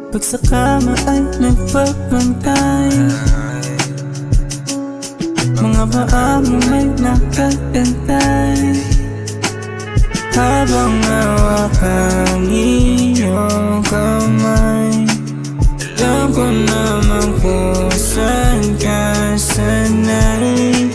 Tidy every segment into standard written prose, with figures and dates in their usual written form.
Pag sa kama ay nagbabantay, mga paa mo may nakatantay, habang hawakan iyong kamay. Alam ko naman kung saan ka sanay.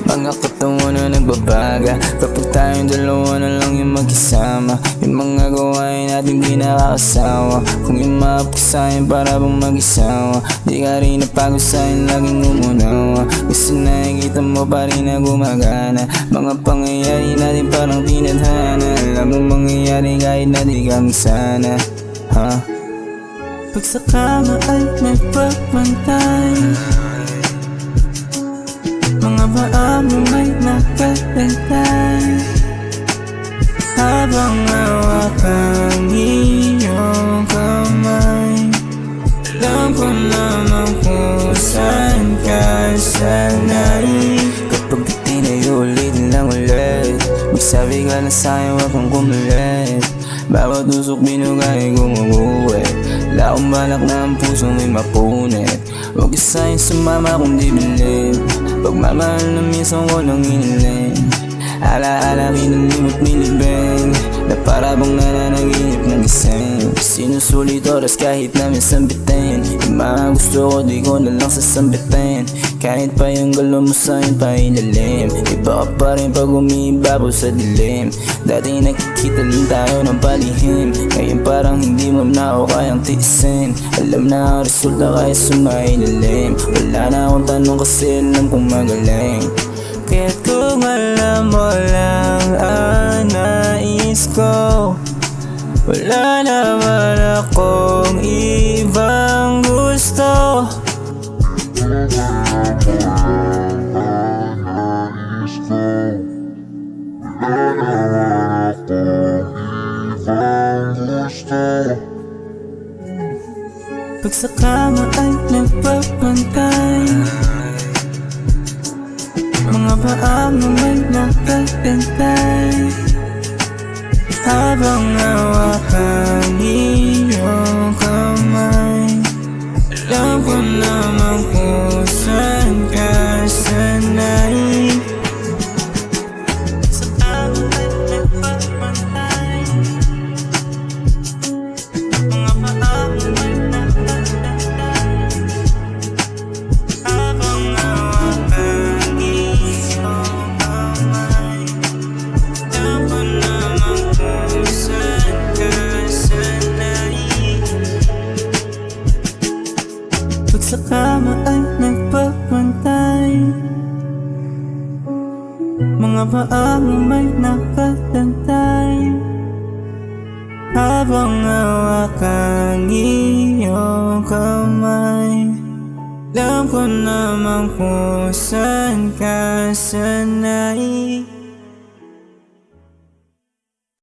Mga katawan na nagbabaga kapag tayong dalawa na lang yung magkasama. Yung mga gawain natin di nakakasawa. Kung yung mapagsahin para bang mag-isawa. Di ka rin napagod sa'kin, laging umunawa. Gusto nakikita mo pa rin na gumagana. Mga pangyayari natin parang tinadhana. Alam mo mangyayari kahit na di kami sana. Pag sa kama ay nagbabantay, mga paa mo may nakatantay, habang hawakan iyong kamay. Alam ko naman kung saan ka sanay. Kapag tinayo ulit lang ulit, magsabi ka na sa'yo wag kang kumulit. Bawat usok binugay gumuguwit. Wala akong balak na ang puso may mapunit. Huwag isa'yo sumama kung di bilib. Pagmamahal na minsan ko nang iniling. Alaala kinalimot nilibeng, na para bang nananaginip ng gising. Sinusulit oras kahit namin sambitin. Yung mga gusto ko di ko na lang sasambitin. Kahit pa yung galaw mo sa'kin pa ilalim. Iba ka pa rin pag umiibabaw sa dilim. Dati nakikita lang tayo ng palihim, ngayon parang hindi mo na ako kayang tiisin. Alam na ang resulta kaya sumailalim. Wala na akong tanong kasi alam kong magaling. Kaya't kung alam mo lang ang nais ko, wala naman akong ibang gusto. Pag sa kama ay nagbabantay, mga paa mo may nakatantay, habang hawakan iyong kamay. Alam ko naman kung saan ka sanay. Sa kama ay nagbabantay, mga paa mo may nakatantay, habang hawakan iyong kamay. Alam ko naman kung saan ka sanay. Pag sa kama ay nagbabantay, mga paa mo may nakatantay, habang hawakan iyong kamay. Alam ko naman kung saan ka sanay.